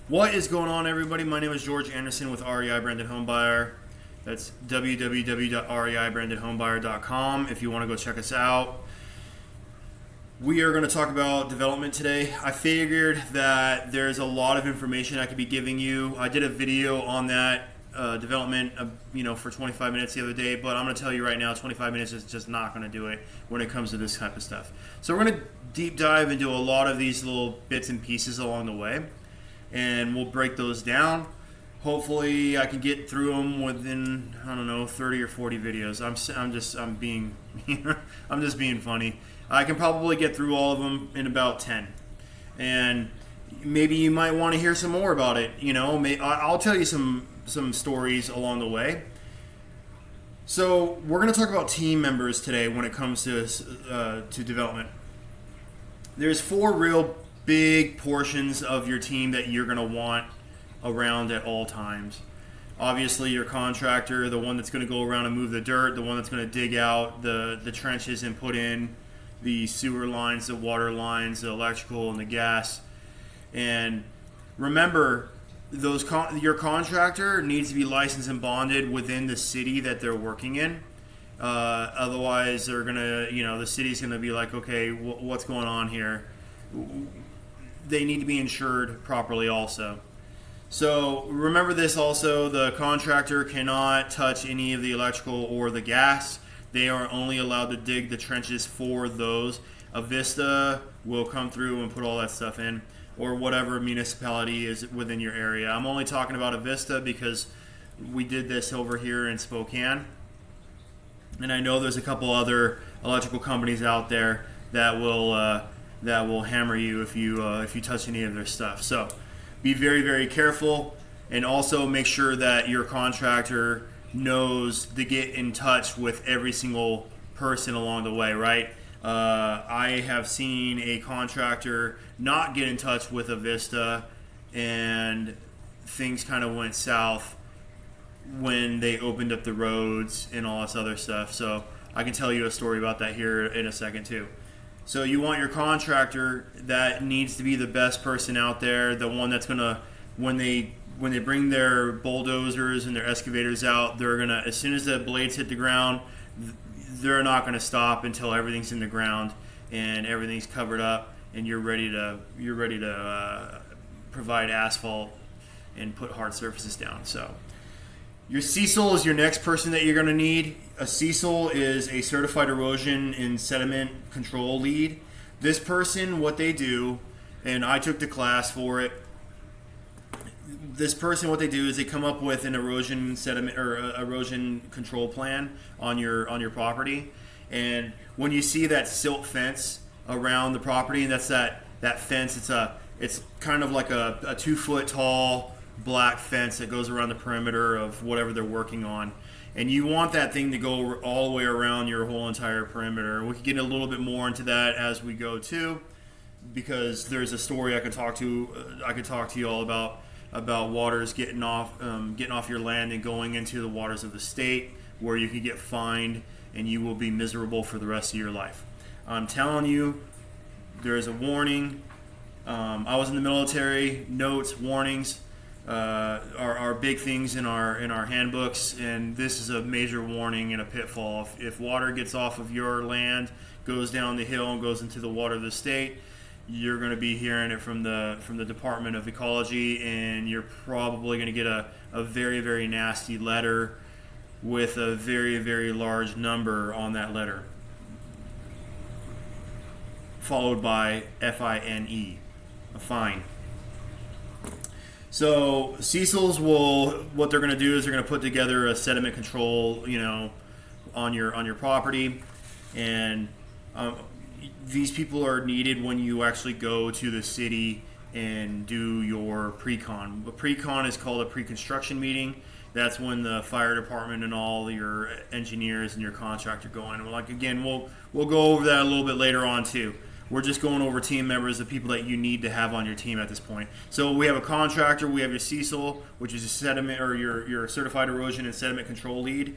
What is going on, everybody? My name is George Anderson with REI Branded Home Buyer. That's www.reibrandedhomebuyer.com if you want to go check us out. We are going to talk about development today. I figured that there's a lot of information I could be giving you. I did a video on that development, for 25 minutes the other day, but I'm going to tell you right now, 25 minutes is just not going to do it when it comes to this type of stuff. So we're going to deep dive into a lot of these little bits and pieces along the way, and we'll break those down. Hopefully I can get through them within, 30 or 40 videos. I'm being I'm just being funny. I can probably get through all of them in about 10. And maybe you might want to hear some more about it. I'll tell you some stories along the way. So we're going to talk about team members today when it comes to development. There's 4 real big portions of your team that you're going to want around at all times. Obviously, your contractor, the one that's going to go around and move the dirt, the one that's going to dig out the trenches and put in the sewer lines, the water lines, the electrical, and the gas. And remember, your contractor needs to be licensed and bonded within the city that they're working in. Otherwise, they're gonna, the city's gonna be like, okay, what's going on here? They need to be insured properly also. So remember this also, the contractor cannot touch any of the electrical or the gas. They are only allowed to dig the trenches for those. A Vista will come through and put all that stuff in, or whatever municipality is within your area. I'm only talking about a Vista because we did this over here in Spokane. And I know there's a couple other electrical companies out there that will hammer you if you touch any of their stuff. So be very, very careful, and also make sure that your contractor knows to get in touch with every single person along the way, right? I have seen a contractor not get in touch with a Vista, and things kind of went south when they opened up the roads and all this other stuff. So I can tell you a story about that here in a second too. So you want your contractor that needs to be the best person out there, the one that's gonna, when they bring their bulldozers and their excavators out, they're gonna, as soon as the blades hit the ground, they're not gonna stop until everything's in the ground and everything's covered up and you're ready to provide asphalt and put hard surfaces down. So your C.E.S.C.L is your next person that you're going to need. A C.E.S.C.L is a certified erosion and sediment control lead. This person, what they do, and I took the class for it. This person, what they do is they come up with an erosion sediment or erosion control plan on your property. And when you see that silt fence around the property, and that's that fence, it's kind of like a 2-foot tall black fence that goes around the perimeter of whatever they're working on, and you want that thing to go all the way around your whole entire perimeter. We can get a little bit more into that as we go too, because there's a story I could talk to you all about waters getting off your land and going into the waters of the state, where you could get fined and you will be miserable for the rest of your life. I'm telling you, there is a warning. I was in the military. Notes, warnings are big things in our handbooks, and this is a major warning and a pitfall. If water gets off of your land, goes down the hill and goes into the water of the state, you're going to be hearing it from the Department of Ecology, and you're probably going to get a very, very nasty letter with a very, very large number on that letter, followed by FINE, a fine. So C.E.S.C.Ls what they're going to do is they're going to put together a sediment control, on your property, and these people are needed when you actually go to the city and do your pre-con. A pre-con is called a pre-construction meeting. That's when the fire department and all your engineers and your contractor go in. We'll go over that a little bit later on too. We're just going over team members, the people that you need to have on your team at this point. So we have a contractor, we have your C.E.S.C.L, which is a sediment, or your certified erosion and sediment control lead.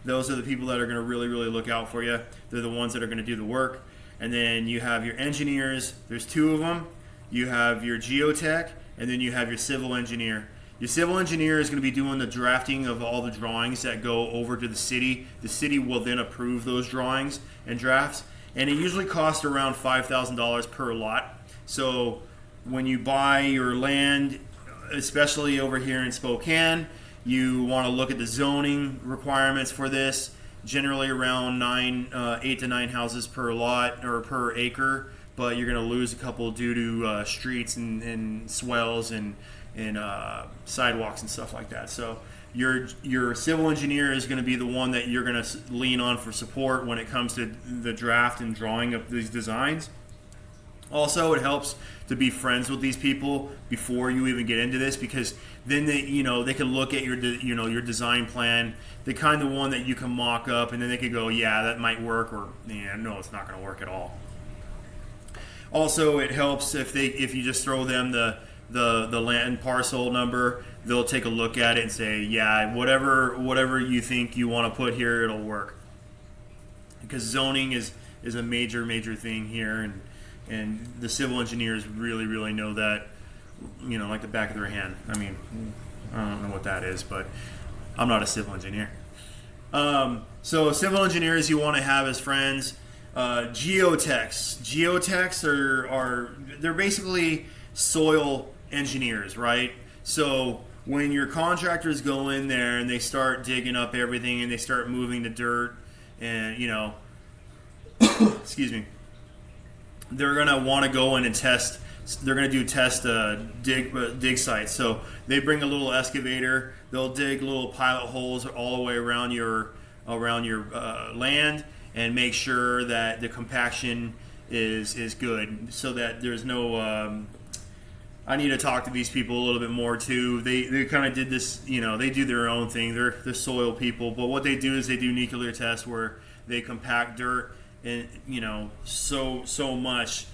Those are the people that are going to really, really look out for you. They're the ones that are going to do the work. And then you have your engineers. There's 2 of them. You have your geotech and then you have your civil engineer. Your civil engineer is going to be doing the drafting of all the drawings that go over to the city. The city will then approve those drawings and drafts, and it usually costs around $5,000 per lot. So when you buy your land, especially over here in Spokane, you want to look at the zoning requirements for this. Generally around 8 to 9 houses per lot or per acre, but you're going to lose a couple due to streets and swells and sidewalks and stuff like that. So your civil engineer is going to be the one that you're going to lean on for support when it comes to the draft and drawing of these designs. Also, it helps to be friends with these people before you even get into this, because then they can look at your design plan, the kind of one that you can mock up, and then they could go, yeah, that might work, or yeah, no, it's not going to work at all. Also, it helps if you just throw them the land parcel number, they'll take a look at it and say, yeah, whatever you think you want to put here, it'll work. Because zoning is a major thing here, and the civil engineers really know that, like the back of their hand. I mean, I don't know what that is, but I'm not a civil engineer. So civil engineers you want to have as friends. Geotechs. Geotechs they're basically soil engineers, right? So when your contractors go in there and they start digging up everything and they start moving the dirt and, excuse me, they're going to want to go in and test. They're going to do dig sites. So they bring a little excavator. They'll dig little pilot holes all the way around your land and make sure that the compaction is good, so that there's no. I need to talk to these people a little bit more too. They kind of did this. They do their own thing. They're soil people, but what they do is they do nuclear tests where they compact dirt and so much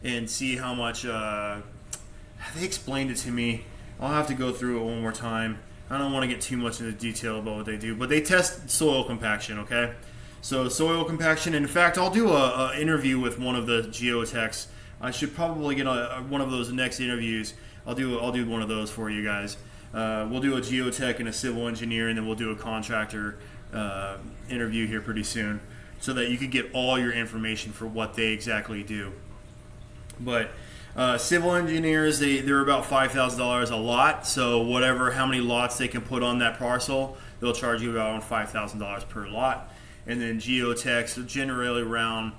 and see how much. They explained it to me. I'll have to go through it one more time. I don't want to get too much into detail about what they do, but they test soil compaction. Okay, so soil compaction. In fact, I'll do a interview with one of the geotechs. I should probably get one of those next interviews. I'll do one of those for you guys. We'll do a geotech and a civil engineer, and then we'll do a contractor interview here pretty soon, so that you can get all your information for what they exactly do. But civil engineers, they're about $5,000 a lot. So how many lots they can put on that parcel, they'll charge you about $5,000 per lot. And then geotechs are generally around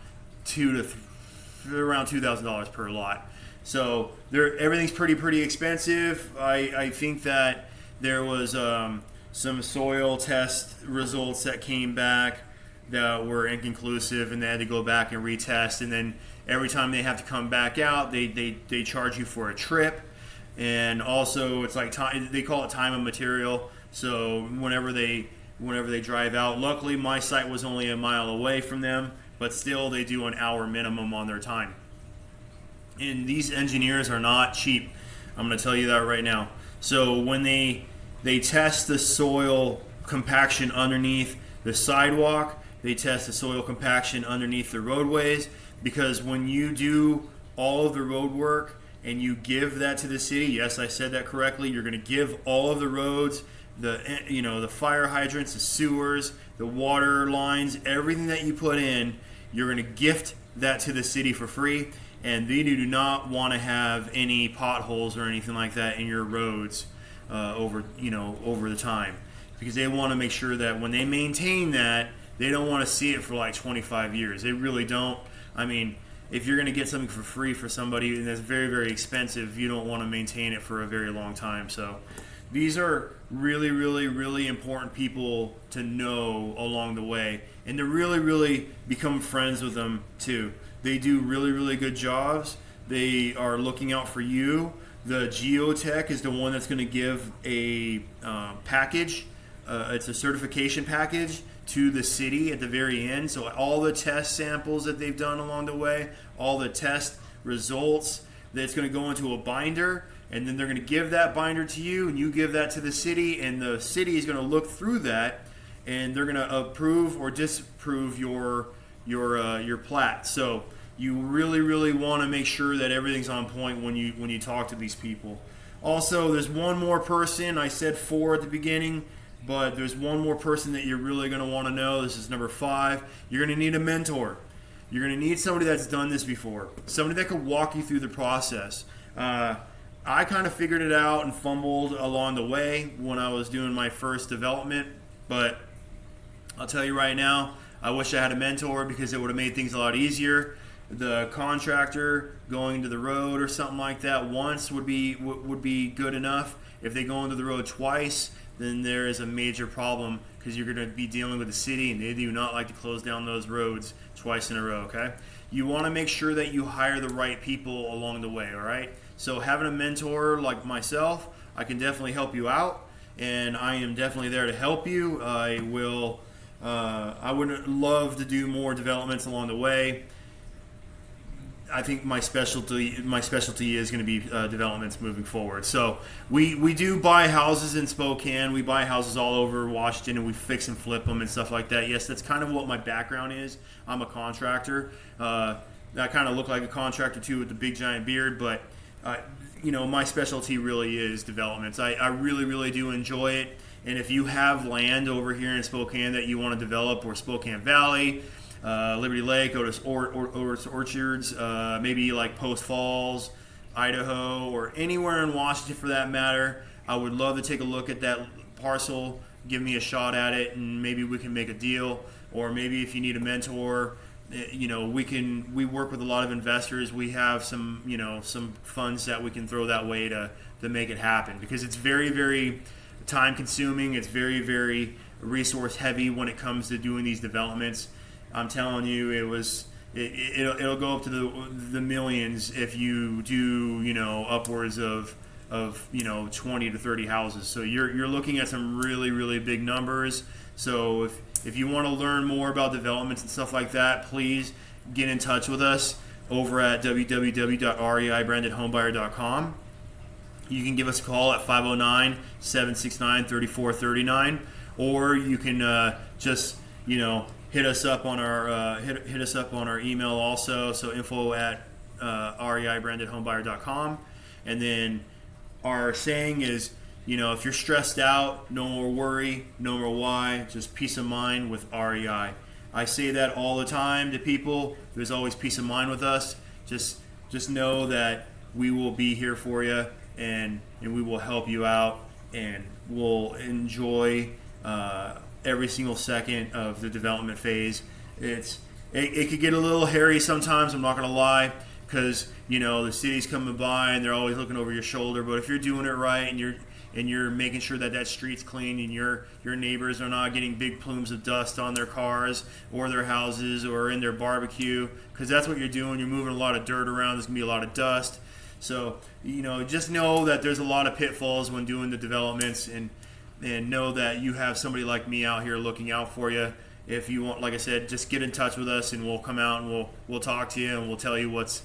$2,000 per lot. So everything's pretty expensive. I think that there was some soil test results that came back that were inconclusive, and they had to go back and retest. And then every time they have to come back out, they charge you for a trip. And also, it's like they call it time and material. So whenever they drive out, luckily my site was only a mile away from them, but still they do an hour minimum on their time. And these engineers are not cheap. I'm going to tell you that right now. So when they test the soil compaction underneath the sidewalk, they test the soil compaction underneath the roadways, because when you do all of the road work and you give that to the city, yes, I said that correctly, you're going to give all of the roads, the fire hydrants, the sewers, the water lines, everything that you put in, you're going to gift that to the city for free. And they do not want to have any potholes or anything like that in your roads over the time, because they want to make sure that when they maintain that, they don't want to see it for like 25 years. They really don't. I mean, if you're going to get something for free for somebody and that's very expensive, you don't want to maintain it for a very long time. So these are really important people to know along the way, and to really become friends with them too. They do really good jobs. They are looking out for you. The geotech is the one that's going to give a package. It's a certification package to the city at the very end. So all the test samples that they've done along the way, all the test results, that's going to go into a binder, and then they're going to give that binder to you, and you give that to the city, and the city is going to look through that, and they're going to approve or disapprove your plat. So you really want to make sure that everything's on point when you talk to these people. Also, there's one more person. I said 4 at the beginning, but there's one more person that you're really going to want to know. This is number 5. You're going to need a mentor. You're going to need somebody that's done this before, somebody that can walk you through the process. I kind of figured it out and fumbled along the way when I was doing my first development, but I'll tell you right now, I wish I had a mentor because it would have made things a lot easier. The contractor going to the road or something like that once would be good enough. If they go into the road twice, then there is a major problem because you're going to be dealing with the city, and they do not like to close down those roads twice in a row, okay? You want to make sure that you hire the right people along the way, all right? So having a mentor like myself, I can definitely help you out, and I am definitely there to help you. I would love to do more developments along the way. I think my specialty is going to be developments moving forward. So we do buy houses in Spokane. We buy houses all over Washington, and we fix and flip them and stuff like that. Yes, that's kind of what my background is. I'm a contractor. I kind of look like a contractor too with the big giant beard, but my specialty really is developments. I really, really do enjoy it. And if you have land over here in Spokane that you want to develop, or Spokane Valley, Liberty Lake, Otis Orchards, maybe like Post Falls, Idaho, or anywhere in Washington for that matter, I would love to take a look at that parcel, give me a shot at it, and maybe we can make a deal. Or maybe if you need a mentor, we work with a lot of investors. We have some funds that we can throw that way to make it happen, because it's very, very time consuming. It's very, very resource heavy when it comes to doing these developments. I'm telling you, it'll go up to the millions if you do upwards of 20 to 30 houses. So you're looking at some really, really big numbers. So if you want to learn more about developments and stuff like that, please get in touch with us over at www.reibrandedhomebuyer.com. You can give us a call at 509-769-3439, or you can just hit us up on our hit us up on our email also. So info at reibrandedhomebuyer.com. And then our saying is, if you're stressed out, no more worry, no more why, just peace of mind with REI. I say that all the time to people. There's always peace of mind with us. Just know that we will be here for you, and we will help you out, and we'll enjoy every single second of the development phase. It could get a little hairy sometimes, I'm not going to lie, because the city's coming by and they're always looking over your shoulder. But if you're doing it right, and you're making sure that street's clean, and your neighbors are not getting big plumes of dust on their cars or their houses or in their barbecue, because that's what you're doing. You're moving a lot of dirt around. There's going to be a lot of dust. So just know that there's a lot of pitfalls when doing the developments, and know that you have somebody like me out here looking out for you. If you want, like I said, just get in touch with us, and we'll come out and we'll talk to you, and we'll tell you what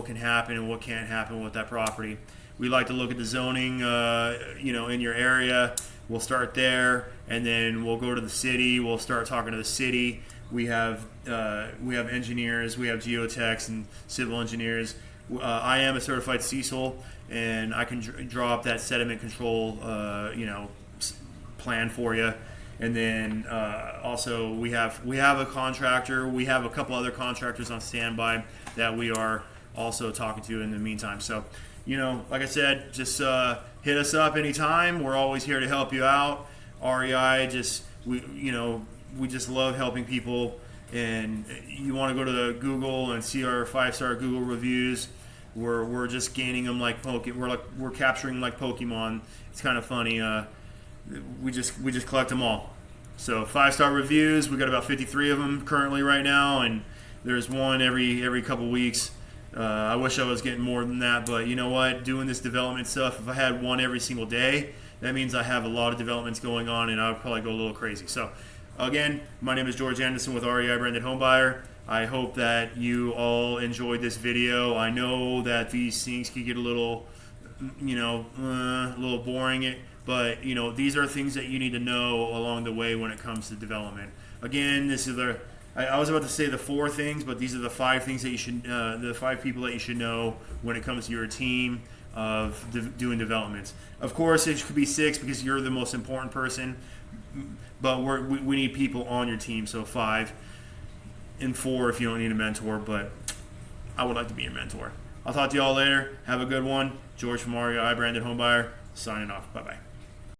can happen and what can't happen with that property. We like to look at the zoning, in your area. We'll start there, and then we'll go to the city. We'll start talking to the city. We have engineers, we have geotechs and civil engineers. I am a certified C.E.S.C.L, and I can draw up that sediment control, plan for you. And then also we have a contractor. We have a couple other contractors on standby that we are also talking to in the meantime. So, like I said, just hit us up anytime. We're always here to help you out. REI, we just love helping people. And you want to go to Google and see our 5-star Google reviews. We're just gaining them like we're capturing like Pokemon. It's kind of funny. We just collect them all. So 5-star reviews, we got about 53 of them currently right now, and there's one every couple weeks. I wish I was getting more than that, but you know what? Doing this development stuff, if I had one every single day, that means I have a lot of developments going on, and I would probably go a little crazy. So again, my name is George Anderson with REI Branded Home Buyer. I hope that you all enjoyed this video. I know that these things can get a little boring. But these are things that you need to know along the way when it comes to development. Again, this is I was about to say the 4 things, but these are the 5 things that you should, the 5 people that you should know when it comes to your team, of doing developments. Of course, it could be 6 because you're the most important person, but we need people on your team, so 5 and 4 if you don't need a mentor, but I would like to be your mentor. I'll talk to y'all later. Have a good one. George from REI Branded Home Buyer, signing off. Bye-bye.